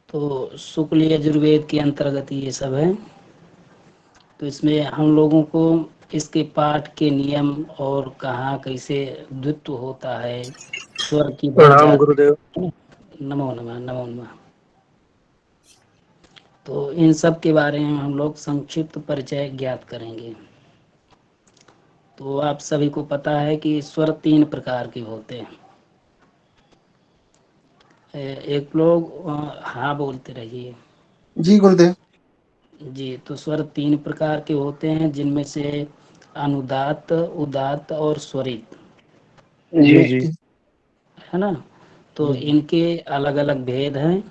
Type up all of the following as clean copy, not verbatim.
तो शुक्ल यजुर्वेद के अंतर्गत ये सब है। तो इसमें हम लोगों को इसके पाठ के नियम और कहाँ कैसे द्वित्व होता है, स्वर किधर प्रणाम जाते गुरुदेव। हैं। नमो नमः नमो नमः। तो इन सब के बारे में हम लोग संक्षिप्त परिचय ज्ञात करेंगे। तो आप सभी को पता है कि स्वर 3 प्रकार के होते हैं। एक लोग हाँ बोलते रहिए। जी गुरुदेव। जी, तो स्वर 3 प्रकार के होते हैं, जिनमें से अनुदात, उदात और स्वरित, जी जी है ना। तो जी इनके अलग अलग भेद हैं।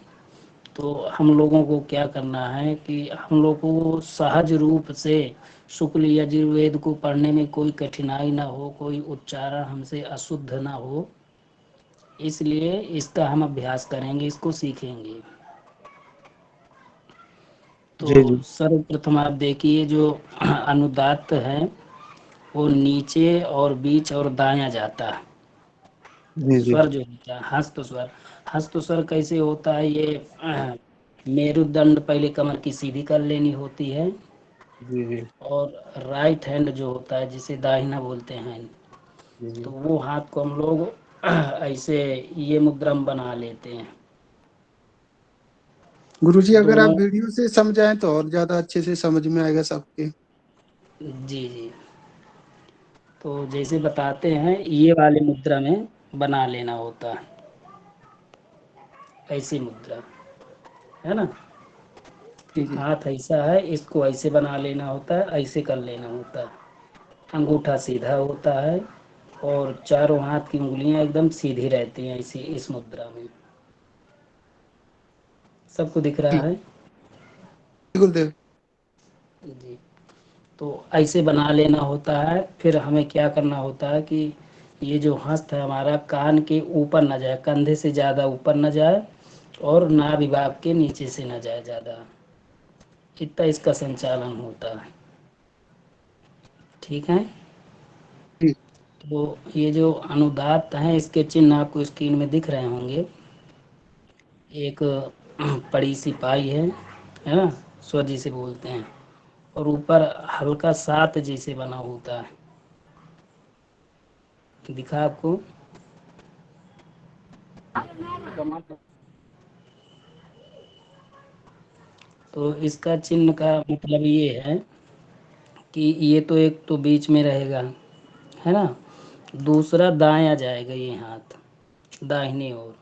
तो हम लोगों को क्या करना है कि हम लोग को सहज रूप से शुक्ल यजुर्वेद को पढ़ने में कोई कठिनाई ना हो, कोई उच्चारण हमसे अशुद्ध ना हो, इसलिए इसका हम अभ्यास करेंगे, इसको सीखेंगे। तो जी जी सर्वप्रथम आप देखिए, जो अनुदात्त है वो नीचे और बीच और दायां जाता है। जी जी स्वर जो होता है हस्त स्वर, हस्त स्वर कैसे होता है, ये मेरुदंड पहले कमर की सीधी कर लेनी होती है, जी जी और राइट हैंड जो होता है जिसे दाहिना बोलते हैं, जी तो वो हाथ को हम लोग ऐसे ये मुद्रा में बना लेते हैं। गुरुजी अगर आप दोनों, वीडियो से समझाएं तो और ज्यादा अच्छे से समझ में आएगा सबके। जी जी। तो जैसे बताते हैं, ये वाले मुद्रा में बना लेना होता है, ऐसी मुद्रा, है ना। जी जी। हाथ ऐसा है, इसको ऐसे बना लेना होता है, ऐसे कर लेना होता है। अंगूठा सीधा होता है और चारों हाथ की उंगलियां एकदम सीधी रहती हैं इसी इस मुद्रा में। सबको दिख रहा जी है। गुरुदेव। जी। तो ऐसे बना लेना होता है। फिर हमें क्या करना होता है कि ये जो हस्त है हमारा कान के ऊपर न जाए, कंधे से ज़्यादा ऊपर न जाए, और नाभि भाग के नीचे से न जाए ज़्यादा, इतना इसका संचालन होता है। ठीक है। जी तो ये जो अनुदात हैं, इसके चिन्ह आपको स्क्रीन में दिख रहे होंगे। एक बड़ी सी पाई है ना, स्वर जिसे बोलते हैं, और ऊपर हल्का सात जैसे बना होता है, दिखा आपको। तो इसका चिन्ह का मतलब ये है कि ये तो एक तो बीच में रहेगा, है ना, दूसरा दायां जाएगा ये हाथ दाहिनी ओर,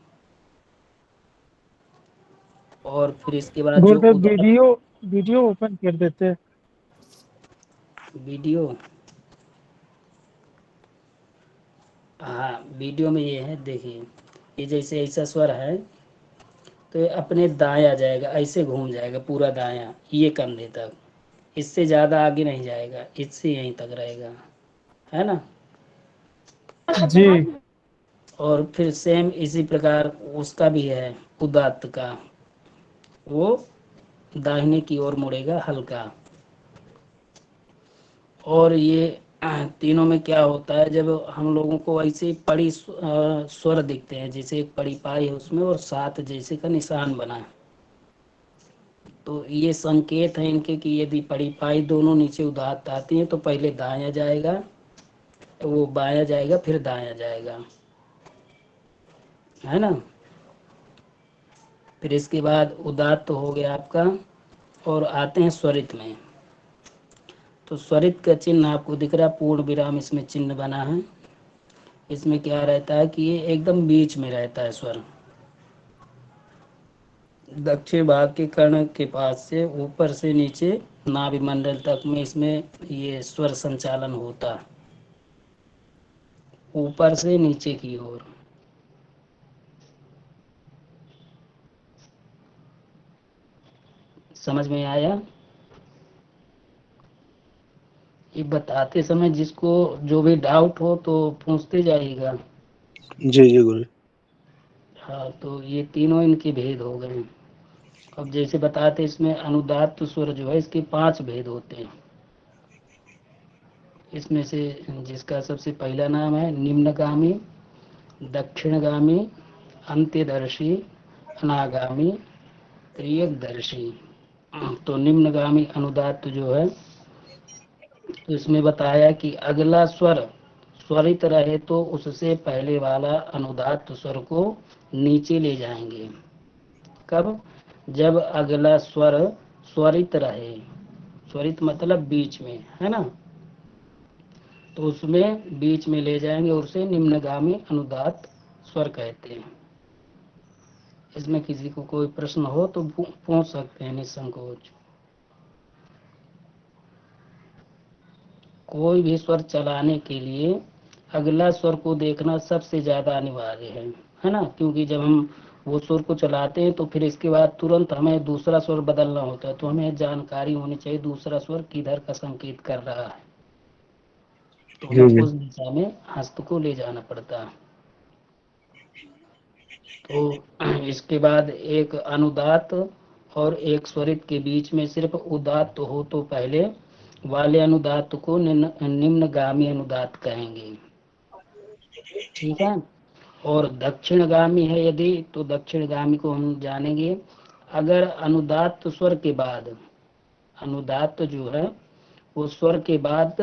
और फिर इसके बाद जो गुरुदेव उदार। वीडियो वीडियो ओपन कर देते हैं। वीडियो, हाँ वीडियो में ये है, देखिए, ये जैसे ऐसा स्वर है तो ये अपने दायां जाएगा, ऐसे घूम जाएगा पूरा दायां ये कंधे तक, इससे ज़्यादा आगे नहीं जाएगा, इससे यहीं तक रहेगा, है ना। जी और फिर सेम इसी प्रकार उसका भी है, उदात्त का, वो दाहिने की ओर मुड़ेगा हल्का। और ये तीनों में क्या होता है, जब हम लोगों को ऐसे पड़ी स्वर दिखते हैं, जैसे एक पड़ी पाई है उसमें और सात जैसे का निशान बना है, तो ये संकेत है इनके कि यदि पड़ी पाई दोनों नीचे उदात्त आती हैं तो पहले दायां जाएगा, वो बायां जाएगा, फिर दायां जाएगा, है ना। फिर इसके बाद उदात्त हो गया आपका, और आते हैं स्वरित में। तो स्वरित का चिन्ह आपको दिख रहा है, पूर्ण विराम इसमें चिन्ह बना है। इसमें क्या रहता है कि ये एकदम बीच में रहता है स्वर, दक्षिण भाग के कर्ण के पास से ऊपर से नीचे नाभि मंडल तक में इसमें ये स्वर संचालन होता है, ऊपर से नीचे की ओर। समझ में आया। ये बताते समय जिसको जो भी डाउट हो तो पूछते जाइएगा। जी जी गुरु। हाँ, तो ये तीनों इनके भेद हो गए। अब जैसे बताते, इसमें अनुदात्त स्वर जो है इसके 5 भेद होते हैं। इसमें से जिसका सबसे पहला नाम है निम्नगामी, दक्षिणगामी, अंत्यदर्शी, अनागामी, त्रियकदर्शी। तो निम्नगामी अनुदात्त जो है, तो इसमें बताया कि अगला स्वर स्वरित रहे तो उससे पहले वाला अनुदात्त स्वर को नीचे ले जाएंगे। कब? जब अगला स्वर स्वरित रहे, स्वरित मतलब बीच में, है ना, तो उसमें बीच में ले जाएंगे और उसे निम्नगामी अनुदात्त स्वर कहते हैं। इसमें किसी को कोई प्रश्न हो तो पूछ सकते हैं निसंकोच। कोई भी स्वर चलाने के लिए अगला स्वर को देखना सबसे ज्यादा अनिवार्य है ना, क्योंकि जब हम वो स्वर को चलाते हैं तो फिर इसके बाद तुरंत हमें दूसरा स्वर बदलना होता है, तो हमें जानकारी होनी चाहिए दूसरा स्वर किधर का संकेत कर रहा है, तो हमें जी जी उस दिशा में हस्त को ले जाना पड़ता है। तो इसके बाद एक अनुदात्त और एक स्वरित के बीच में सिर्फ उदात्त हो तो पहले वाले अनुदात्त को निम्नगामी अनुदात्त कहेंगे। ठीक है। और दक्षिणगामी है यदि, तो दक्षिणगामी को हम जानेंगे अगर अनुदात्त स्वर के बाद, अनुदात्त जो है वो स्वर के बाद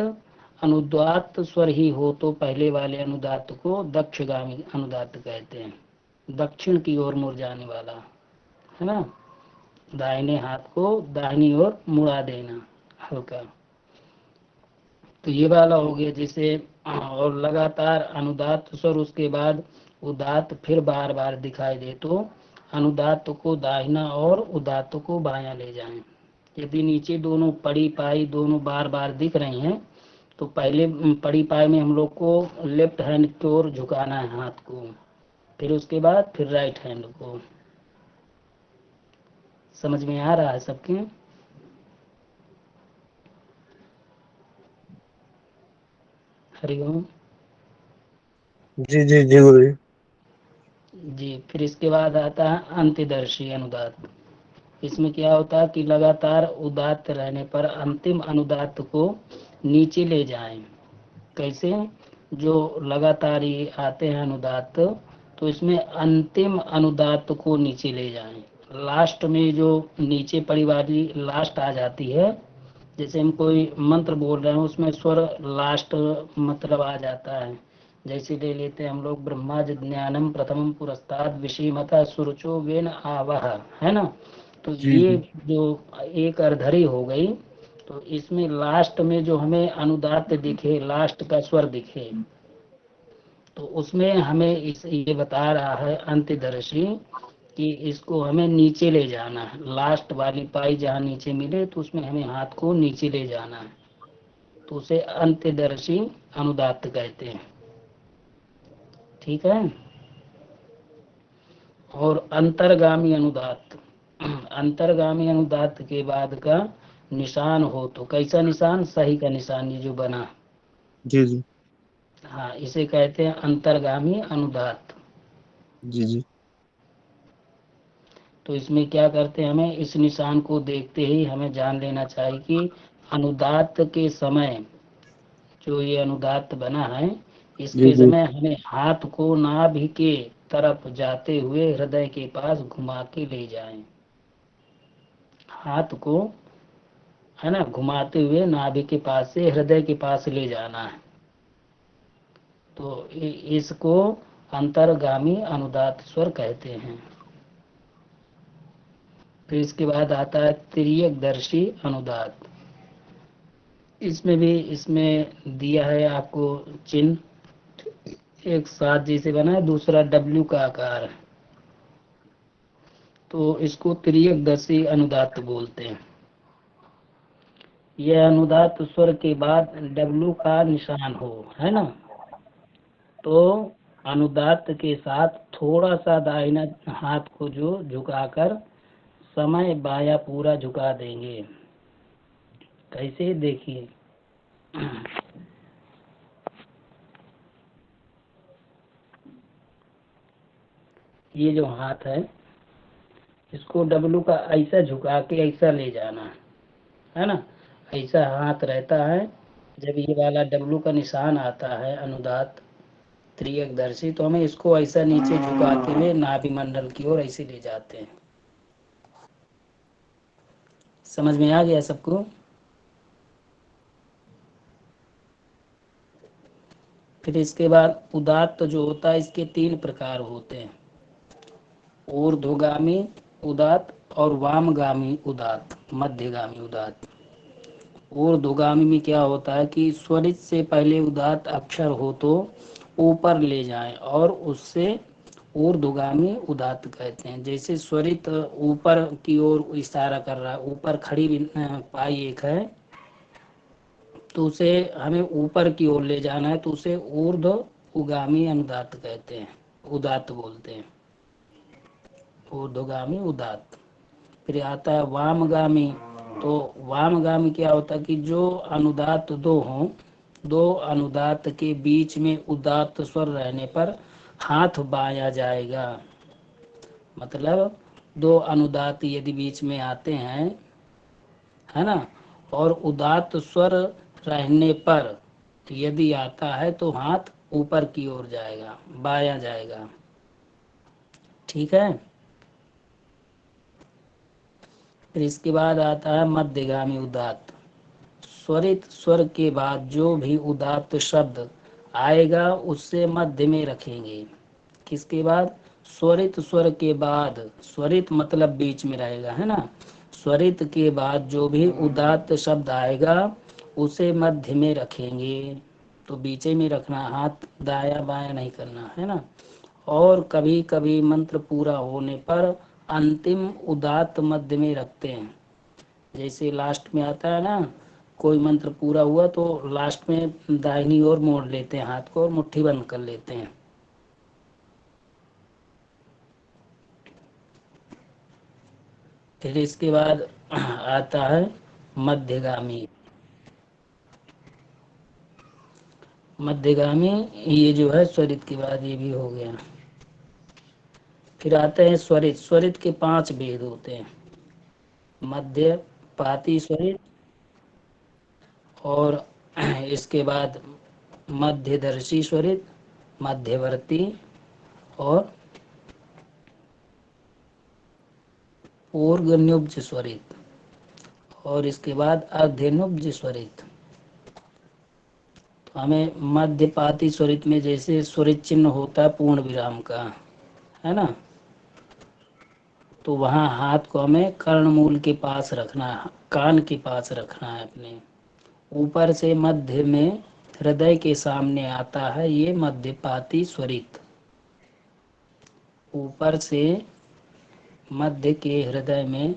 अनुदात्त स्वर ही हो तो पहले वाले अनुदात्त को दक्षगामी अनुदात्त कहते हैं। दक्षिण की ओर मुड़ जाने वाला, है ना, दाहिने हाथ को दाहिनी ओर मुड़ा देना हल्का, तो ये वाला हो गया। जैसे और लगातार अनुदात्त स्वर उसके बाद उदात्त फिर बार बार दिखाई दे तो अनुदात्त को दाहिना और उदात्त को बायां ले जाएं। यदि नीचे दोनों पड़ी पाई दोनों बार बार दिख रही हैं तो पहले पड़ी पाई में हम लोग को लेफ्ट हैंड की ओर झुकाना है हाथ को, फिर उसके बाद फिर राइट हैंड को। समझ में आ रहा है सबके? हरिओम जी जी जी गुरु जी। जी। फिर इसके बाद आता है अंत्यदर्शी अनुदात्त। इसमें क्या होता है कि लगातार उदात्त रहने पर अंतिम अनुदात्त को नीचे ले जाएं। कैसे? जो लगातार ये आते हैं अनुदात्त, तो इसमें अंतिम अनुदात्त को नीचे ले जाएं। लास्ट में जो नीचे पड़ी वाली लास्ट आ जाती है, जैसे हम कोई मंत्र बोल रहे हैं उसमें स्वर लास्ट मतलब आ जाता है, जैसे ले लेते हैं हम लोग ब्रह्मा ज्ञानम प्रथमम पुरस्ताद विषीमता सुरचो वेन आवह, है ना, तो जी ये जी जो एक अर्धरी हो गई, तो इसमें लास्ट में जो हमें अनुदात्त दिखे, लास्ट का स्वर दिखे, तो उसमें हमें इस ये बता रहा है अंत्यदर्शी कि इसको हमें नीचे ले जाना है। लास्ट वाली पाई जहाँ नीचे मिले तो उसमें हमें हाथ को नीचे ले जाना है, तो उसे अंत्यदर्शी अनुदात्त कहते हैं। ठीक है। और अंतर्गामी अनुदात्त, अंतर्गामी अनुदात्त के बाद का निशान हो तो कैसा निशान? सही का निशान, ये जो बना, जी जी हाँ, इसे कहते हैं अंतर्गामी अनुदात्त। जी जी तो इसमें क्या करते हैं, हमें इस निशान को देखते ही हमें जान लेना चाहिए कि अनुदात्त के समय जो ये अनुदात्त बना है जी इसके जी समय हमें हाथ को नाभि के तरफ जाते हुए हृदय के पास घुमा के ले जाएं। हाथ को, है ना, घुमाते हुए नाभि के पास से हृदय के पास ले जाना है, तो इसको अंतर्गामी अनुदात्त स्वर कहते हैं। फिर इसके बाद आता है तिर्यकदर्शी अनुदात्त। इसमें भी इसमें दिया है आपको चिन्ह, एक साथ जैसे बना है, दूसरा डब्ल्यू का आकार है, तो इसको तिर्यकदर्शी अनुदात्त बोलते हैं। यह अनुदात्त स्वर के बाद डब्ल्यू का निशान हो, है ना, तो अनुदात्त के साथ थोड़ा सा दाहिना हाथ को जो झुकाकर समय बायां पूरा झुका देंगे। कैसे? देखिए, ये जो हाथ है इसको डब्लू का ऐसा झुका के ऐसा ले जाना है ना, ऐसा हाथ रहता है। जब ये वाला डब्लू का निशान आता है अनुदात्त त्रियकदर्शी, तो हमें इसको ऐसा नीचे झुकाते हुए नाभि मंडल की ओर ऐसे ले जाते हैं। समझ में आ गया सबको? फिर इसके बाद उदात्त जो होता है, इसके 3 प्रकार होते हैं, ऊर्ध्वगामी उदात्त और वामगामी उदात्त, मध्यगामी उदात्त। ऊर्ध्वगामी में क्या होता है कि स्वरित से पहले उदात्त अक्षर हो तो ऊपर ले जाएं और उससे ऊर्ध्वगामी उदात्त कहते हैं। जैसे स्वरित ऊपर की ओर इशारा कर रहा है, ऊपर खड़ी पाई एक है तो उसे हमें ऊपर की ओर ले जाना है तो उसे ऊर्ध्वगामी अनुदात्त कहते हैं, उदात्त बोलते हैं, ऊर्ध्वगामी उदात्त। फिर आता है वामगामी। तो वामगामी क्या होता है कि जो अनुदात्त दो हों, दो अनुदात्त के बीच में उदात्त स्वर रहने पर हाथ बाया जाएगा। मतलब दो अनुदात्त यदि बीच में आते हैं, है ना, और उदात्त स्वर रहने पर यदि आता है तो हाथ ऊपर की ओर जाएगा, बाया जाएगा। ठीक है। फिर इसके बाद आता है मध्यगामी उदात्त। स्वरित स्वर के बाद जो भी उदात्त शब्द आएगा उससे मध्य में रखेंगे। किसके बाद? स्वरित स्वर के बाद, स्वरित मतलब बीच में रहेगा, है ना। स्वरित के बाद जो भी उदात्त शब्द आएगा उसे मध्य में रखेंगे, तो बीचे में रखना, हाथ दाया बाया नहीं करना, है ना। और कभी कभी मंत्र पूरा होने पर अंतिम उदात्त मध्य में रखते हैं। जैसे लास्ट में आता है ना, कोई मंत्र पूरा हुआ तो लास्ट में दाहिनी ओर मोड़ लेते हैं हाथ को और मुट्ठी बंद कर लेते हैं। फिर इसके बाद आता है मध्यगामी। मध्यगामी ये जो है स्वरित के बाद ये भी हो गया। फिर आते हैं स्वरित। स्वरित के 5 भेद होते हैं, मध्य पाती स्वरित, और इसके बाद मध्यदर्शी स्वरित, मध्यवर्ती, और पूर्वनुब्ज स्वरित, और इसके बाद अर्धनुब्ज स्वरित। तो हमें मध्यपाती स्वरित में जैसे स्वरित चिन्ह होता है पूर्ण विराम का, है ना, तो वहाँ हाथ को हमें कर्णमूल के पास रखना है, कान के पास रखना है अपने। ऊपर से मध्य में हृदय के सामने आता है ये मध्यपाती स्वरित। ऊपर से मध्य के हृदय में,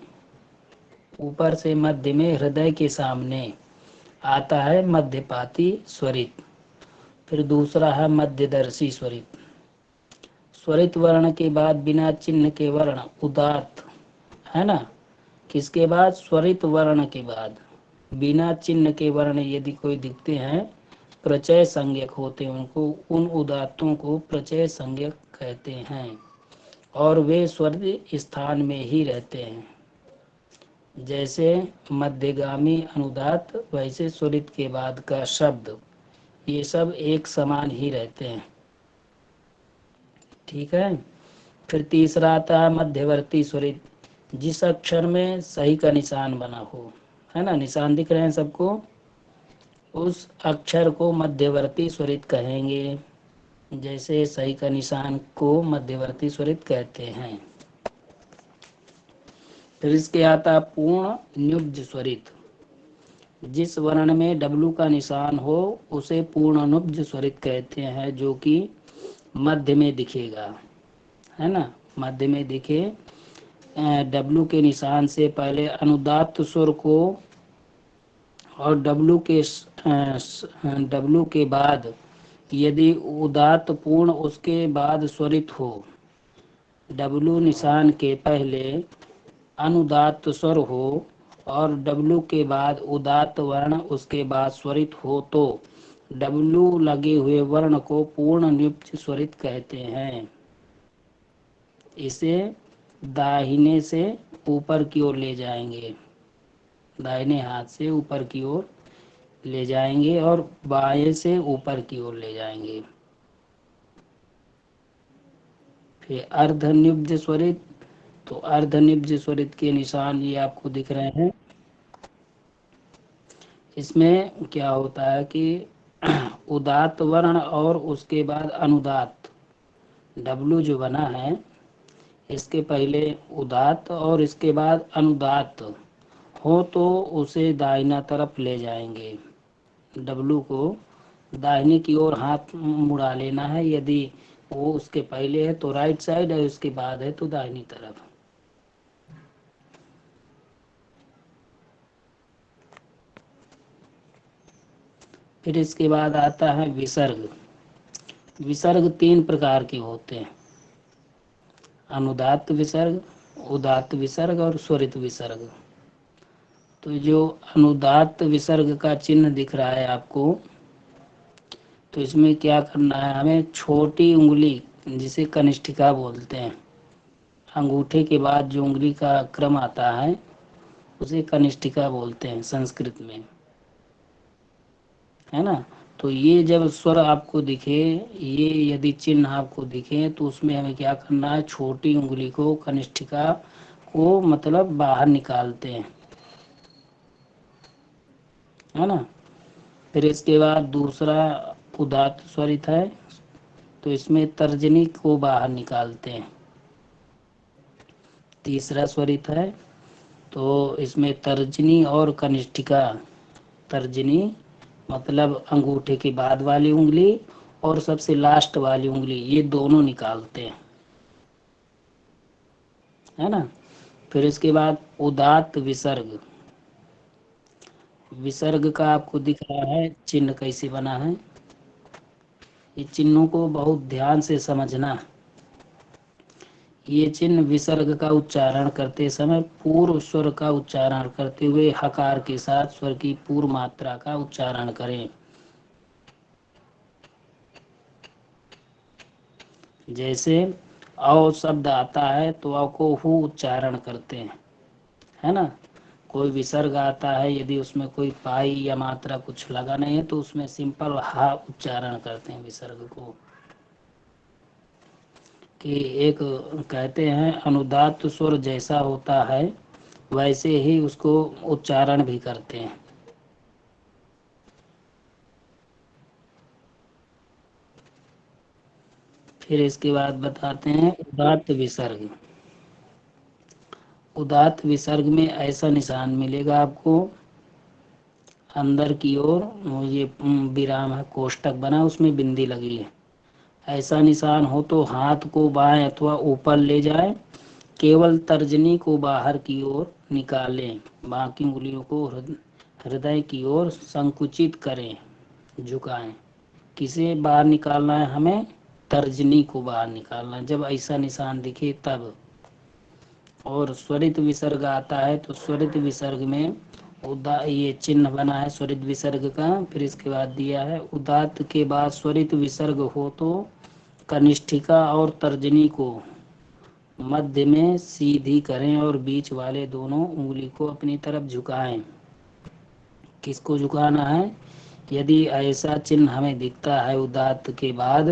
ऊपर से मध्य में हृदय के सामने आता है मध्यपाती स्वरित। फिर दूसरा है मध्यदर्शी स्वरित। स्वरित वर्ण के बाद बिना चिन्ह के वर्ण उदात्त, है ना। किसके बाद? स्वरित वर्ण के बाद बिना चिन्ह के वर्ण यदि कोई दिखते हैं, प्रचय संज्ञक होते हैं, उनको, उन उदात्तों को प्रचय संज्ञक कहते हैं, और वे स्वर स्थान में ही रहते हैं। जैसे मध्यगामी अनुदात्त, वैसे स्वरित के बाद का शब्द, ये सब एक समान ही रहते हैं। ठीक है। फिर तीसरा आता है मध्यवर्ती स्वरित, जिस अक्षर में सही का निशान बना हो, है ना, निशान दिख रहे हैं सबको, उस अक्षर को मध्यवर्ती स्वरित कहेंगे। जैसे सही का निशान को मध्यवर्ती स्वरित कहते हैं। फिर इसके आता पूर्ण नुब्ज स्वरित। जिस वर्ण में डब्लू का निशान हो उसे पूर्ण नुब्ज स्वरित कहते हैं, जो कि मध्य में दिखेगा, है ना, मध्य में दिखे। डब्लू के निशान से पहले अनुदात्त स्वर को, और डब्लू के बाद यदि उदात्त पूर्ण उसके बाद स्वरित हो, डब्लू निशान के पहले अनुदात्त स्वर हो और डब्लू के बाद उदात्त वर्ण उसके बाद स्वरित हो तो डब्लू लगे हुए वर्ण को पूर्ण नुब्ज स्वरित कहते हैं। इसे दाहिने से ऊपर की ओर ले जाएंगे, दाहिने हाथ से ऊपर की ओर ले जाएंगे और बाएं से ऊपर की ओर ले जाएंगे। फिर अर्धनिब्ज स्वरित। तो अर्धनिब्ज स्वरित के निशान ये आपको दिख रहे हैं, इसमें क्या होता है कि उदात्त वर्ण और उसके बाद अनुदात्त, डब्लू जो बना है इसके पहले उदात्त और इसके बाद अनुदात्त हो तो उसे दाहिना तरफ ले जाएंगे। डब्लू को दाहिने की ओर हाथ मुड़ा लेना है, यदि वो उसके पहले है तो राइट साइड है, उसके बाद है तो दाहिनी तरफ। फिर इसके बाद आता है विसर्ग। विसर्ग 3 प्रकार के होते हैं, अनुदात्त विसर्ग, उदात्त विसर्ग और स्वरित विसर्ग। तो जो अनुदात्त विसर्ग का चिन्ह दिख रहा है आपको, तो इसमें क्या करना है, हमें छोटी उंगली जिसे कनिष्ठिका बोलते हैं, अंगूठे के बाद जो उंगली का क्रम आता है उसे कनिष्ठिका बोलते हैं संस्कृत में, है ना। तो ये जब स्वर आपको दिखे, ये यदि चिन्ह आपको दिखे तो उसमें हमें क्या करना है, छोटी उंगली को कनिष्ठिका को मतलब बाहर निकालते हैं, है ना। फिर इसके बाद दूसरा उदात्त स्वरित है, तो इसमें तर्जनी को बाहर निकालते हैं। तीसरा स्वरित है, तो इसमें तर्जनी और कनिष्ठिका, तर्जनी मतलब अंगूठे के बाद वाली उंगली और सबसे लास्ट वाली उंगली, ये दोनों निकालते हैं, है ना। फिर इसके बाद उदात्त विसर्ग। विसर्ग का आपको दिख रहा है चिन्ह कैसे बना है, ये चिन्हों को बहुत ध्यान से समझना। ये चिन्ह विसर्ग का उच्चारण करते समय पूर्व स्वर का उच्चारण करते हुए हकार के साथ स्वर की पूर्व मात्रा का उच्चारण करें। जैसे अ शब्द आता है तो अ को हु उच्चारण करते हैं, है ना। कोई विसर्ग आता है, यदि उसमें कोई पाई या मात्रा कुछ लगा नहीं है तो उसमें सिंपल हा उच्चारण करते हैं विसर्ग को। कि एक कहते हैं अनुदात्त स्वर जैसा होता है वैसे ही उसको उच्चारण भी करते हैं। फिर इसके बाद बताते हैं उदात्त विसर्ग। उदात्त विसर्ग में ऐसा निशान मिलेगा आपको अंदर की ओर, ये विराम है, कोष्टक बना उसमें बिंदी लगी है, ऐसा निशान हो तो हाथ को बाएं अथवा ऊपर ले जाए, केवल तर्जनी को बाहर की ओर निकालें, बाकी उंगलियों को हृदय की ओर संकुचित करें, झुकाएं। किसे बाहर निकालना है, हमें तर्जनी को बाहर निकालना है, जब ऐसा निशान दिखे तब। और स्वरित विसर्ग आता है तो स्वरित विसर्ग में ये चिन्ह बना है स्वरित विसर्ग का। फिर इसके बाद दिया है उदात्त के बाद स्वरित विसर्ग हो तो कनिष्ठिका और तर्जनी को मध्य में सीधी करें और बीच वाले दोनों उंगली को अपनी तरफ झुकाएं। किसको झुकाना है, यदि ऐसा चिन्ह हमें दिखता है उदात्त के बाद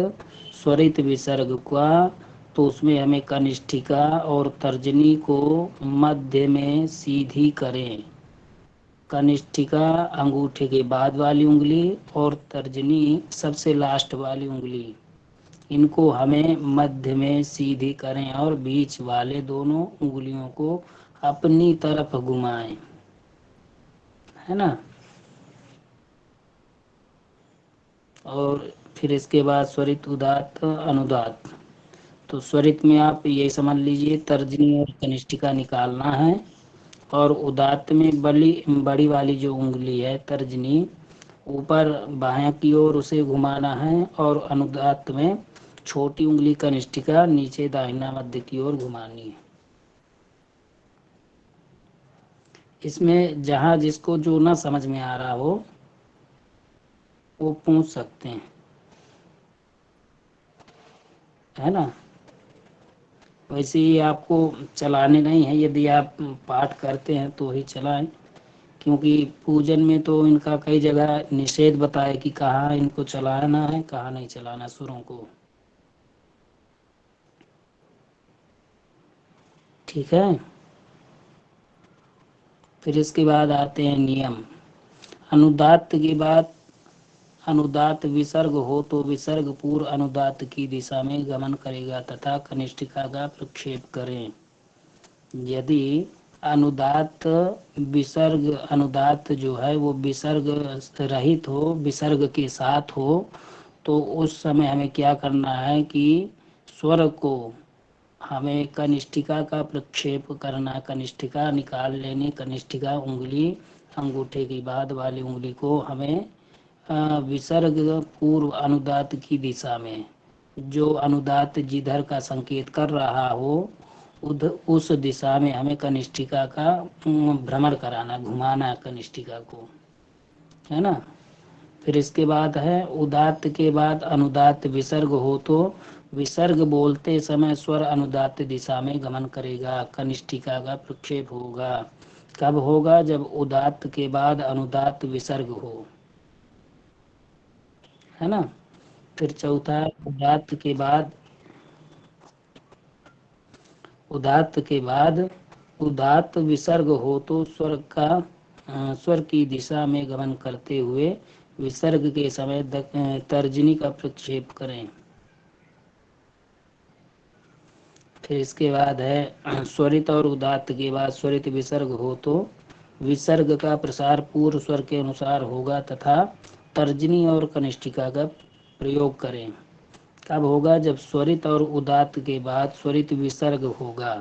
स्वरित विसर्ग का, तो उसमें हमें कनिष्ठिका और तर्जनी को मध्य में सीधी करें। कनिष्ठिका अंगूठे के बाद वाली उंगली और तर्जनी सबसे लास्ट वाली उंगली, इनको हमें मध्य में सीधी करें और बीच वाले दोनों उंगलियों को अपनी तरफ घुमाएं, है ना। और फिर इसके बाद स्वरित उदात्त अनुदात्त। तो स्वरित में आप ये समझ लीजिए तर्जनी और कनिष्ठिका निकालना है, और उदात्त में बड़ी वाली जो उंगली है तर्जनी ऊपर बाएं की ओर उसे घुमाना है, और अनुदात्त में छोटी उंगली कनिष्ठिका नीचे दाहिना मध्य की ओर घुमानी है। इसमें जहां जिसको जो ना समझ में आ रहा हो वो पूछ सकते हैं, है ना। वैसे ही आपको चलाने नहीं है, यदि आप पाठ करते हैं तो ही चलाएं, क्योंकि पूजन में तो इनका कई जगह निषेध बताए कि कहाँ इनको चलाना है कहाँ नहीं चलाना सुरों को। ठीक है। फिर इसके बाद आते हैं नियम। अनुदात्त के बाद अनुदात्त विसर्ग हो तो विसर्ग पूर्व अनुदात्त की दिशा में गमन करेगा तथा कनिष्ठिका का प्रक्षेप करें। यदि अनुदात्त विसर्ग अनुदात्त जो है वो विसर्ग रहित हो, विसर्ग के साथ हो, तो उस समय हमें क्या करना है कि स्वर को हमें कनिष्ठिका का प्रक्षेप करना, कनिष्ठिका निकाल लेनी। कनिष्ठिका उंगली अंगूठे की बाद वाली उंगली को हमें विसर्ग पूर्व अनुदात्त की दिशा में, जो अनुदात्त जिधर का संकेत कर रहा हो उस दिशा में हमें कनिष्ठिका का भ्रमण कराना, घुमाना कनिष्ठिका को, है ना। फिर इसके बाद है उदात्त के बाद अनुदात्त विसर्ग हो तो विसर्ग बोलते समय स्वर अनुदात्त दिशा में गमन करेगा, कनिष्ठिका का प्रक्षेप होगा। कब होगा? जब उदात्त के बाद अनुदात्त विसर्ग हो, है ना। फिर चौथा, उदात्त के बाद उदात्त विसर्ग हो तो स्वर की दिशा में गमन करते हुए विसर्ग के समय तर्जनी का प्रक्षेप करें। फिर इसके बाद है स्वरित और उदात्त के बाद स्वरित विसर्ग हो तो विसर्ग का प्रसार पूर्व स्वर के अनुसार होगा तथा तर्जनी और कनिष्ठिका का प्रयोग करें। कब होगा? जब स्वरित और उदात्त के बाद स्वरित विसर्ग होगा।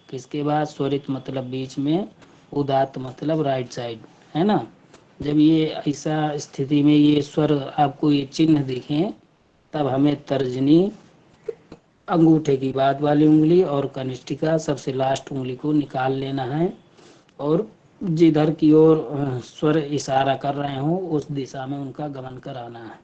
किसके बाद? स्वरित मतलब बीच में, उदात्त मतलब राइट साइड, है ना। जब ये ऐसा स्थिति में ये स्वर आपको ये चिन्ह दिखें तब हमें तर्जनी अंगूठे की बाद वाली उंगली और कनिष्ठिका सबसे लास्ट उंगली को निकाल लेना है और जिधर की ओर स्वर इशारा कर रहे हो उस दिशा में उनका गमन कराना है।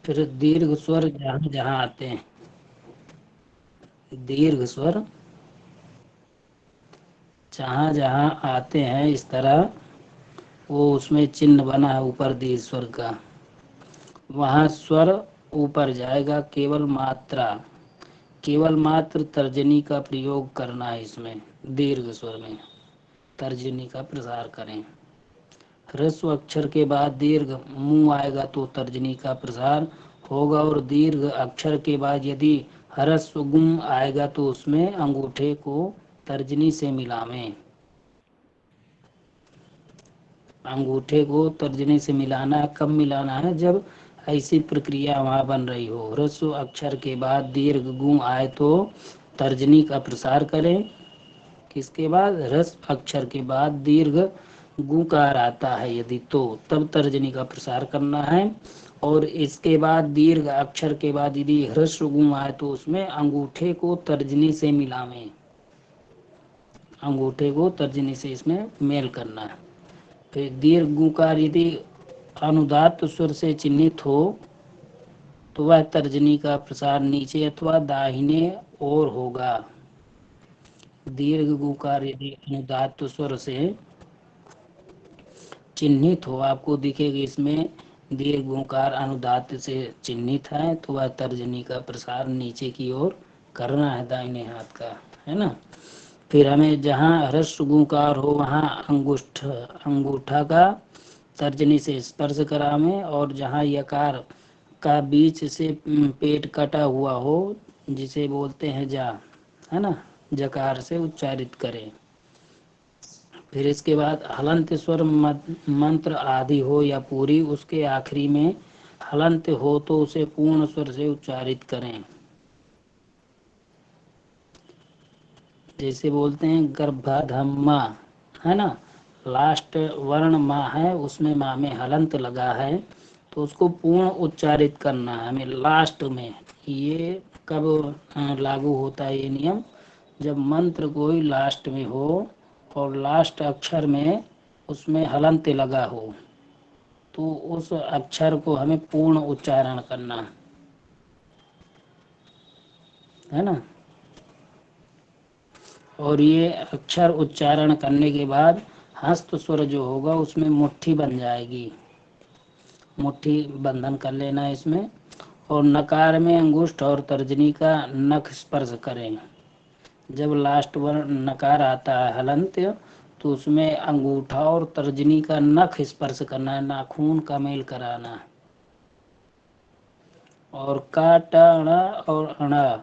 फिर दीर्घ स्वर जहाँ जहाँ आते हैं, दीर्घ स्वर जहाँ जहाँ आते हैं इस तरह, वो उसमें चिन्ह बना है ऊपर दीर्घ स्वर का, वहाँ स्वर ऊपर जाएगा। केवल मात्र तर्जनी का प्रयोग करना है इसमें, दीर्घ स्वर में तर्जनी का प्रसार करें। ह्रस्व अक्षर के बाद दीर्घ मुंह आएगा तो तर्जनी का प्रसार होगा और दीर्घ अक्षर के बाद यदि ह्रस्व गुम आएगा तो उसमें अंगूठे को तर्जनी से मिलावें। अंगूठे को तर्जनी से मिलाना है। कब मिलाना है? जब ऐसी प्रक्रिया वहाँ बन रही हो। ह्रस्व अक्षर के बाद दीर्घ गुम आए तो तर्जनी का प्रसार करें। किसके बाद? ह्रस्व अक्षर के बाद दीर्घ गुकार आता है यदि, तो तब तर्जनी का प्रसार करना है। और इसके बाद दीर्घ अक्षर के बाद यदि ह्रस्व गुम आए तो उसमें अंगूठे को तर्जनी से मिलावें, अंगूठे को तर्जनी से इसमें मेल करना है। फिर दीर्घ गुकार यदि अनुदात्त स्वर से चिन्हित हो तो वह तर्जनी का प्रसार नीचे अथवा दाहिने ओर होगा। दीर्घ गुकार यदि अनुदात्त स्वर से चिन्हित हो, आपको दिखेगा इसमें दीर्घ गुकार अनुदात्त से चिन्हित है, तो वह तर्जनी का प्रसार नीचे की ओर करना है दाहिने हाथ का, है ना। फिर हमें जहाँ ह्रस्व गुकार हो वहाँ अंगूठा का तर्जनी से स्पर्श करावें और जहाँ यकार का बीच से पेट कटा हुआ हो, जिसे बोलते हैं जा, है ना, जकार से उच्चारित करें। फिर इसके बाद हलंत स्वर मंत्र आदि हो या पूरी, उसके आखिरी में हलंत हो तो उसे पूर्ण स्वर से उच्चारित करें। जैसे बोलते हैं गर्भाधम्मा, है ना, लास्ट वर्ण माँ है, उसमें माँ में हलंत लगा है तो उसको पूर्ण उच्चारित करना है हमें लास्ट में। ये कब लागू होता है ये नियम? जब मंत्र कोई लास्ट में हो और लास्ट अक्षर में उसमें हलंत लगा हो तो उस अक्षर को हमें पूर्ण उच्चारण करना है ना। और ये अक्षर उच्चारण करने के बाद हस्त स्वर जो होगा उसमें मुट्ठी बन जाएगी, मुट्ठी बंधन कर लेना है इसमें। और नकार में अंगुष्ठ और तर्जनी का नख स्पर्श करें। जब लास्ट वर्ण नकार आता है हलंत्य, तो उसमें अंगूठा और तर्जनी का नख स्पर्श करना है, नाखून का मेल कराना है। और का ट अणा और अणा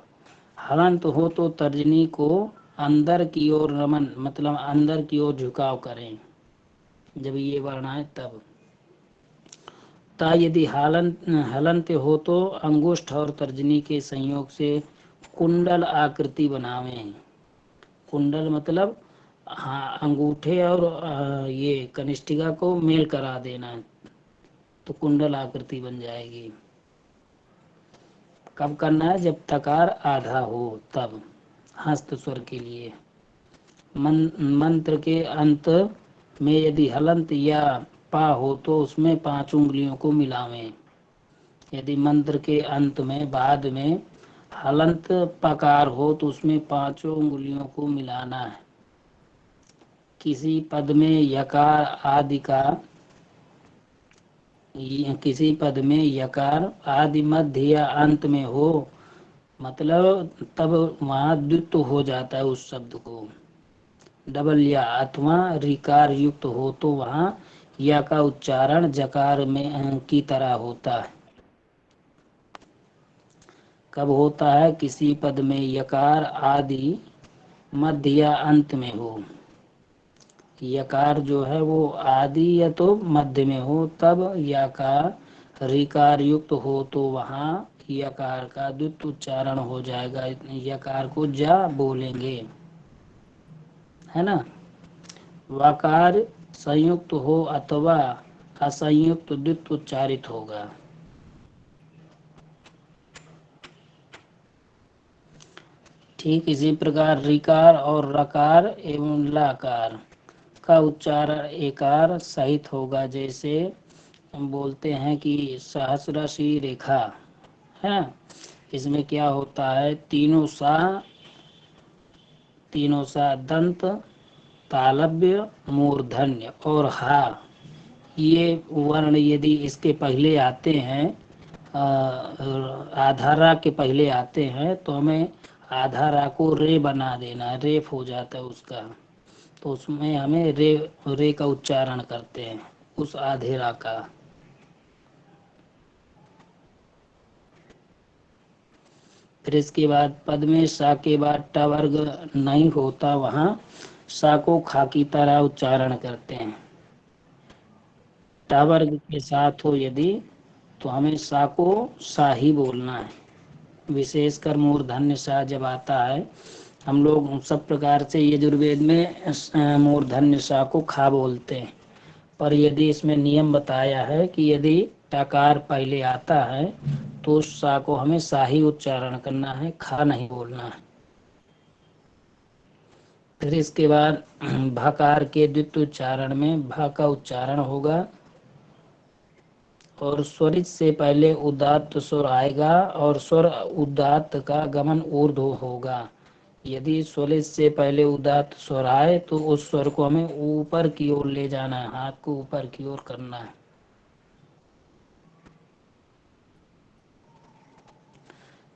हलंत हो तो तर्जनी को अंदर की ओर रमन मतलब अंदर की ओर झुकाव करें, जब ये वर्ण आए तब। ता यदि हलंत हो तो अंगुष्ठ और तर्जनी के संयोग से कुंडल आकृति बनावें। कुंडल मतलब हाँ अंगूठे और ये कनिष्ठिका को मेल करा देना है, तो कुंडल आकृति बन जाएगी। कब करना है? जब तकार आधा हो तब, हस्त स्वर के लिए। मंत्र के अंत में यदि हलंत या पा हो तो उसमें 5 उंगलियों को मिलावें। यदि मंत्र के अंत में बाद में हलंत पकार हो तो उसमें 5 उंगलियों को मिलाना है। किसी पद में यकार आदि का किसी पद में यकार आदि मध्य या अंत में हो, मतलब तब वहाँ द्वित्व हो जाता है उस शब्द को। डबल या अथवा रिकार युक्त हो तो वहाँ या का उच्चारण जकार में की तरह होता है। कब होता है? किसी पद में यकार आदि मध्य या अंत में हो। यकार जो है वो आदि या तो मध्य में हो, तब यकार रिकार युक्त हो तो वहाँ यकार का द्वित्व उच्चारण हो जाएगा। यकार को जा बोलेंगे, है ना। वकार संयुक्त हो अथवा असंयुक्त द्वित्व उच्चारित होगा। ठीक इसी प्रकार रिकार और रकार एवं लाकार का उच्चारण एकार सहित होगा। जैसे हम बोलते हैं कि सहस्राशी रेखा है, इसमें क्या होता है? तीनों सा दंत तालव्य मूर्धन्य और हा, ये वर्ण यदि इसके पहले आते हैं, आधारा के पहले आते हैं, तो हमें आधारा को रे बना देना, रेफ हो जाता है उसका, तो उसमें हमें रे का उच्चारण करते हैं उस आधेरा का। फिर इसके बाद पद में सा के बाद ट वर्ग नहीं होता, वहाँ सा को खा की तरह उच्चारण करते हैं। ट वर्ग के साथ हो यदि, तो हमें सा को सा ही बोलना है। विशेषकर मूर्धन्य सा जब आता है, हम लोग सब प्रकार से यजुर्वेद में मूर्धन्य सा को खा बोलते हैं, पर यदि इसमें नियम बताया है कि यदि टकार पहले आता है तो उस सा को हमें सा ही उच्चारण करना है, खा नहीं बोलना है। फिर इसके बाद भकार के द्वितीय उच्चारण में भ का उच्चारण होगा और स्वरित से पहले उदात्त स्वर आएगा और स्वर उदात्त का गमन ऊर्ध्व होगा। यदि स्वरित से पहले उदात्त स्वर आए तो उस स्वर को हमें ऊपर की ओर ले जाना है, हाथ को ऊपर की ओर करना है।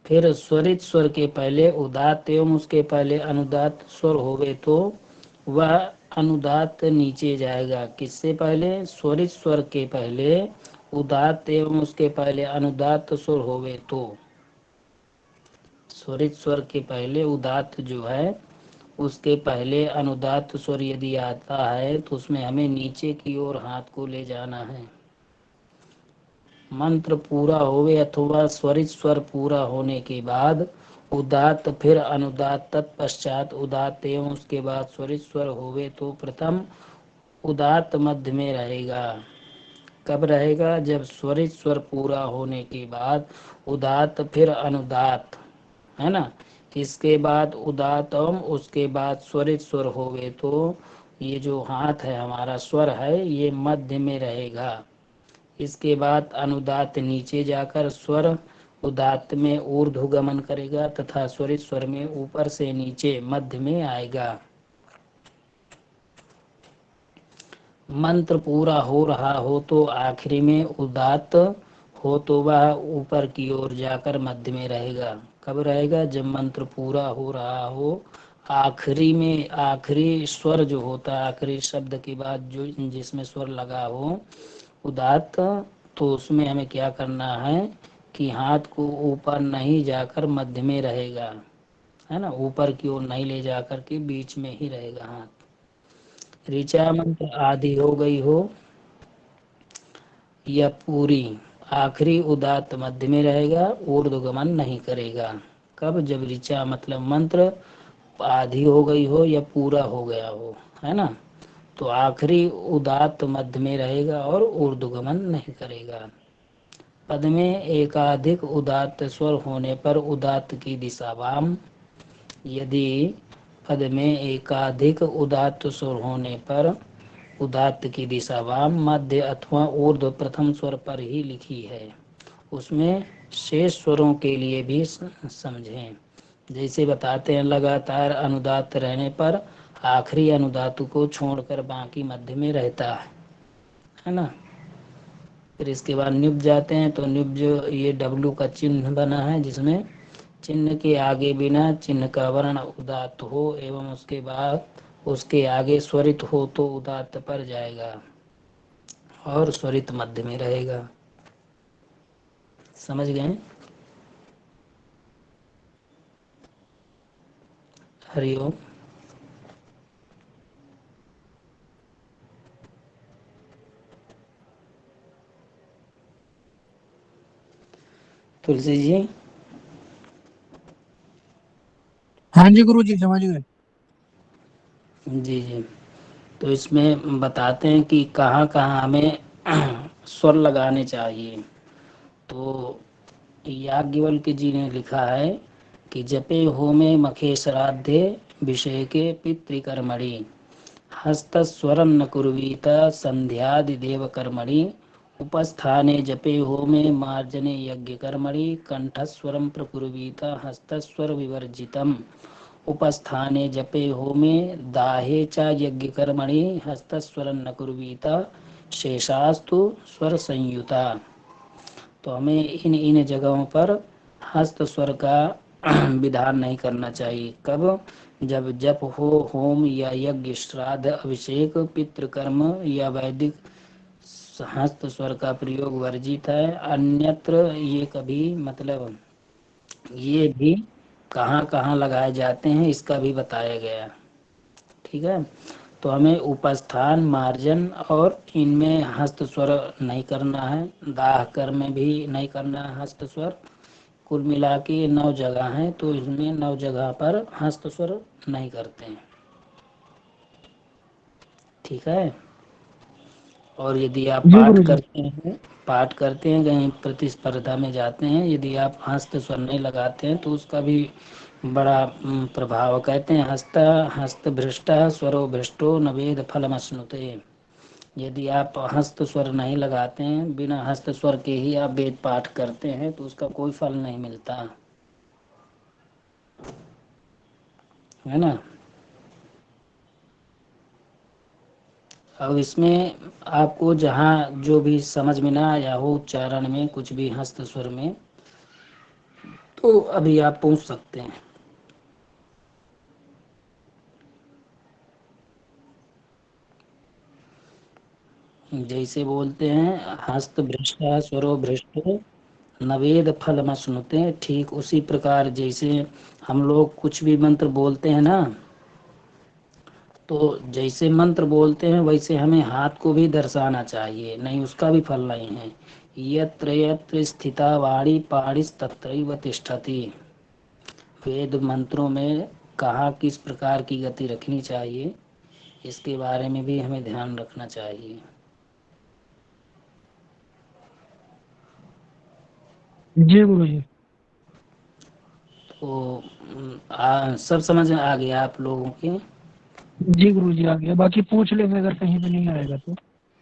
फिर स्वरित स्वर के पहले उदात्त एवं उसके पहले अनुदात्त स्वर होवे तो वह अनुदात्त नीचे जाएगा। किससे पहले? स्वरित स्वर के पहले उदात्त एवं उसके पहले अनुदात्त स्वर होवे तो। स्वरित स्वर के पहले उदात्त जो है उसके पहले अनुदात्त स्वर यदि आता है तो उसमें हमें नीचे की ओर हाथ को ले जाना है। मंत्र पूरा होवे अथवा स्वरित स्वर पूरा होने के बाद उदात्त फिर अनुदात्त तत्पश्चात उदात्त एवं उसके बाद स्वरित स्वर होवे तो प्रथम उदात्त मध्य में रहेगा। कब रहेगा? जब स्वरित स्वर पूरा होने के बाद उदात्त फिर अनुदात्त, है ना। इसके बाद उदात्त एवं उसके बाद स्वरित स्वर होवे तो ये जो हाथ है हमारा स्वर है ये मध्य में रहेगा। इसके बाद अनुदात्त नीचे जाकर स्वर उदात्त में ऊर्ध्व गमन करेगा तथा स्वरित स्वर में ऊपर से नीचे मध्य में आएगा। मंत्र पूरा हो रहा हो तो आखिरी में उदात्त हो तो वह ऊपर की ओर जाकर मध्य में रहेगा। कब रहेगा? जब मंत्र पूरा हो रहा हो, आखिरी में आखिरी स्वर जो होता है, आखिरी शब्द के बाद जो जिसमें स्वर लगा हो उदात्त, तो उसमें हमें क्या करना है कि हाथ को ऊपर नहीं जाकर मध्य में रहेगा, है ना, ऊपर की ओर नहीं ले जाकर के बीच में ही रहेगा हाथ। ऋचा मंत्र आधी हो गई हो या पूरी, आखिरी उदात्त मध्य में रहेगा, ऊर्ध्वगमन नहीं करेगा। कब? जब ऋचा मतलब मंत्र आधी हो गई हो या पूरा हो गया हो, है ना, तो आखिरी उदात्त मध्य में रहेगा और ऊर्ध्वगमन नहीं करेगा। पद में एकाधिक उदात्त स्वर होने पर उदात्त की दिशा वाम। यदि पद में एकाधिक उदात्त स्वर होने पर उदात्त की दिशा वाम, मध्य अथवा ऊर्ध्व प्रथम स्वर पर ही लिखी है, उसमें शेष स्वरों के लिए भी समझें। जैसे बताते हैं, लगातार अनुदात्त रहने पर आखिरी अनुदात्त को छोड़कर बाकी मध्य में रहता है ना। फिर इसके बाद निब जाते हैं, तो निब जो ये डब्लू का चिन्ह बना है, जिसमें चिन्ह के आगे बिना चिन्ह का वर्ण उदात्त हो एवं उसके बाद उसके आगे स्वरित हो तो उदात्त पर जाएगा और स्वरित मध्य में रहेगा। समझ गए? हरिओम। तुलसी जी। हाँ जी गुरु जी, समझ गए। जी जी। तो इसमें बताते हैं कि कहाँ कहाँ हमें स्वर लगाने चाहिए। तो याज्ञवल्क्य जी ने लिखा है कि जपे होमे मखे श्राद्धे विषय के पितृकर्मणि हस्तस्वरं न कुर्वीत संध्यादिदेव कर्मणि उपस्थाने जपे होमे मार्जने यज्ञ कर्मणि कंठस्वरं प्रकुर्वीत हस्तस्वर विवर्जितम् उपस्थाने जपे होमे दाहे च यज्ञ कर्मणि हस्तस्वरं न कुर्वीत शेषास्तु स्वर संयुता। तो हमें इन इन जगहों पर हस्त स्वर का विधान नहीं करना चाहिए। कब? जब जप हो, होम या यज्ञ, श्राद्ध, अभिषेक, पितृकर्म या वैदिक हस्त स्वर का प्रयोग वर्जित है। अन्यत्र ये कभी मतलब ये भी कहाँ कहाँ लगाए जाते हैं इसका भी बताया गया। ठीक है, तो हमें उपस्थान, मार्जन और इनमें हस्त स्वर नहीं करना है। दाह कर में भी नहीं करना है हस्त स्वर। कुल मिला के 9 जगह हैं, तो इसमें 9 जगह पर हस्त स्वर नहीं करते हैं। ठीक है। और यदि आप जी गुरु जी। पाठ करते हैं कहीं प्रतिस्पर्धा में जाते हैं, यदि आप हस्त स्वर नहीं लगाते हैं तो उसका भी बड़ा प्रभाव। कहते हैं हस्त हस्त भ्रष्ट स्वरो भ्रष्टो न वेद फलमश्नुते। यदि आप हस्त स्वर नहीं लगाते हैं, बिना हस्त स्वर के ही आप वेद पाठ करते हैं, तो उसका कोई फल नहीं मिलता, है ना। अब इसमें आपको जहाँ जो भी समझ में ना आया हो उच्चारण में कुछ भी हस्त स्वर में, तो अभी आप पूछ सकते हैं। जैसे बोलते हैं हस्त भ्रष्ट स्वरो भ्रष्ट नवेद फल मश्नुते, ठीक उसी प्रकार जैसे हम लोग कुछ भी मंत्र बोलते हैं ना, तो जैसे मंत्र बोलते हैं वैसे हमें हाथ को भी दर्शाना चाहिए, नहीं उसका भी फल नहीं है। यत्र यत्र स्थिता वाणी पाणिस तत्रैव तिष्ठति। वेद मंत्रों में कहाँ किस प्रकार की गति रखनी चाहिए, इसके बारे में भी हमें ध्यान रखना चाहिए। जी गुरु जी। तो सब समझ में आ गया आप लोगों के? जी गुरु जी, आ गया। बाकी पूछ लेंगे अगर कहीं पे नहीं आएगा तो।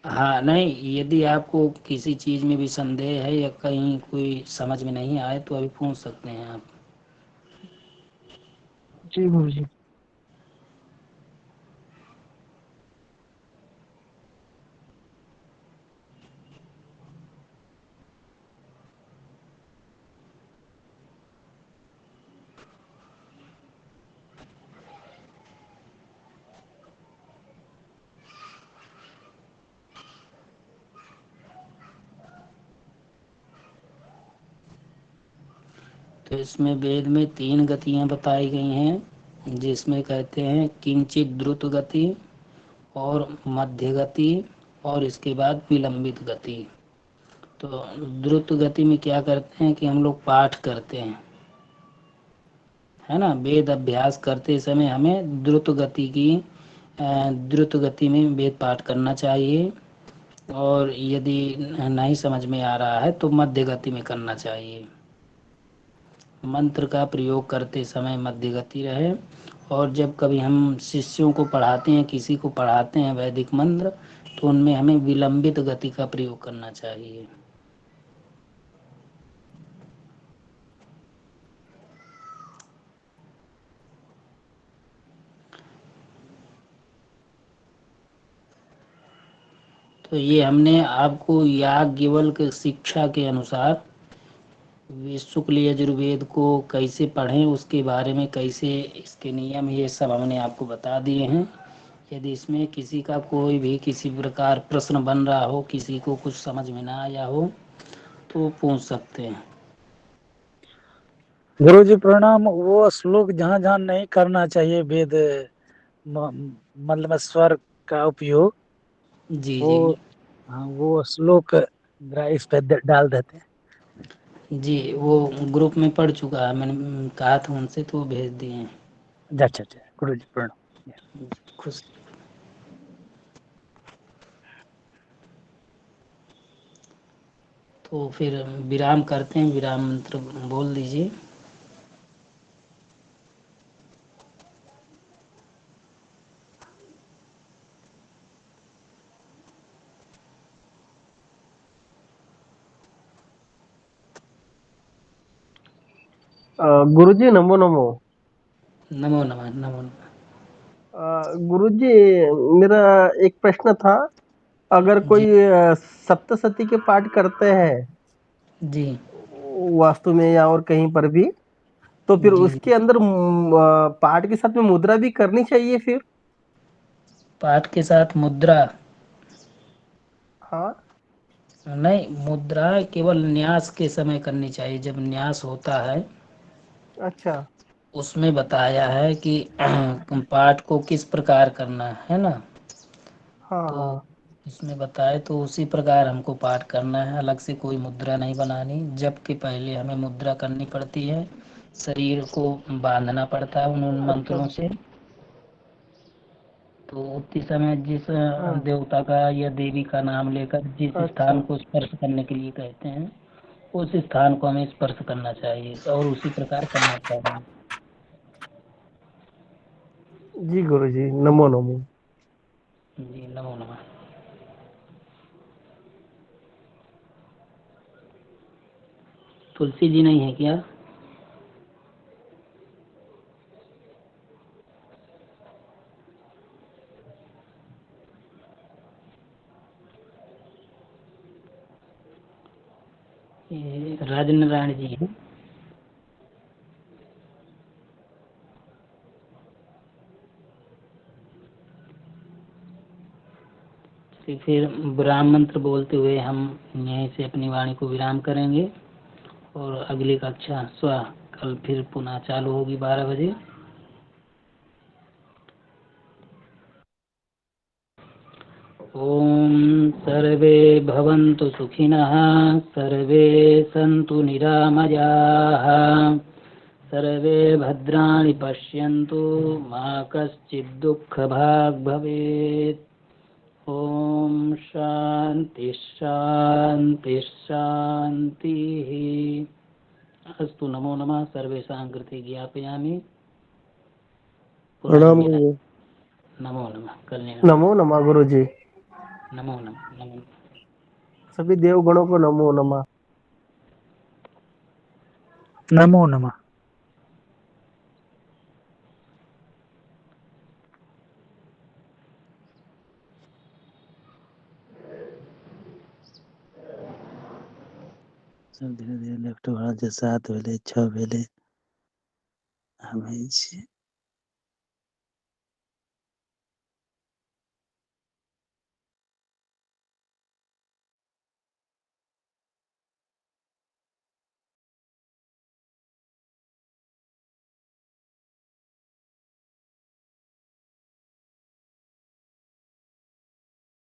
हाँ, नहीं यदि आपको किसी चीज़ में भी संदेह है या कहीं कोई समझ में नहीं आए तो अभी पूछ सकते हैं आप। जी गुरु जी। इसमें वेद में 3 गतियां बताई गई हैं, जिसमें कहते हैं किंचित द्रुत गति और मध्य गति और इसके बाद विलंबित गति। तो द्रुत गति में क्या करते हैं कि हम लोग पाठ करते हैं, है ना। वेद अभ्यास करते समय हमें द्रुत गति में वेद पाठ करना चाहिए, और यदि नहीं समझ में आ रहा है तो मध्य गति में करना चाहिए। मंत्र का प्रयोग करते समय मध्य गति रहे, और जब कभी हम शिष्यों को पढ़ाते हैं, किसी को पढ़ाते हैं वैदिक मंत्र, तो उनमें हमें विलंबित गति का प्रयोग करना चाहिए। तो ये हमने आपको याज्ञवल्क्य शिक्षा के अनुसार शुक्ल यजुर्वेद को कैसे पढ़ें, उसके बारे में कैसे इसके नियम, ये सब हमने आपको बता दिए हैं। यदि इसमें किसी का कोई भी किसी प्रकार प्रश्न बन रहा हो, किसी को कुछ समझ में ना आया हो, तो पूछ सकते हैं। गुरु जी प्रणाम। वो श्लोक जहाँ जहाँ नहीं करना चाहिए वेद मतलब स्वर का उपयोग, जी वो जी हाँ वो श्लोक इस पे डाल देते हैं। जी, वो ग्रुप में पढ़ चुका है, मैंने कहा था उनसे, तो वो भेज दिए हैं। अच्छा अच्छा, गुरु जी प्रणाम। खुश। तो फिर विराम करते हैं, विराम मंत्र बोल दीजिए। गुरुजी नमो नमो। नमो नमः, नमो नमः। गुरुजी, मेरा एक प्रश्न था। अगर जी कोई सप्तशती के पाठ करते हैं जी वास्तु में या और कहीं पर भी, तो फिर जी उसके अंदर पाठ के साथ में मुद्रा भी करनी चाहिए फिर? पाठ के साथ मुद्रा हाँ। नहीं, मुद्रा केवल न्यास के समय करनी चाहिए, जब न्यास होता है अच्छा। उसमें बताया है कि पाठ को किस प्रकार करना है ना। हाँ तो हाँ। इसमें बताए तो उसी प्रकार हमको पाठ करना है, अलग से कोई मुद्रा नहीं बनानी। जबकि पहले हमें मुद्रा करनी पड़ती है, शरीर को बांधना पड़ता है उन अच्छा मंत्रों से। तो उसी समय जिस हाँ। देवता का या देवी का नाम लेकर जिस स्थान अच्छा को स्पर्श करने के लिए कहते हैं, उस स्थान को हमें स्पर्श करना चाहिए और उसी प्रकार करना चाहिए। जी गुरुजी, नमो नमो। जी नमो नमः। तुलसी जी नहीं है क्या? ये राजनारायण जी हैं। फिर विराम मंत्र बोलते हुए हम यहीं से अपनी वाणी को विराम करेंगे, और अगली कक्षा कल फिर पुनः चालू होगी 12 बजे। ओम सर्वे भवन्तु सुखिनः, सर्वे सन्तु निरामयाः, सर्वे भद्राणि पश्यन्तु, मा कश्चित् दुःखभाग् भवेत्। ओम शांति शांति शांतिः। अस्तु, नमो नमः। सर्वेषां कृते ज्ञापयामि। पुनः प्रणाम मिलामः। गुरु। नमो नमः। कल्याण। नमो नमः गुरुजी। नमो नमः, नमो नमः। सभी देवगणों को नमो नमः। नमो नमः। सब धीरे धीरे लेफ्ट बढ़ा, 7 भेले 6 भेले हमें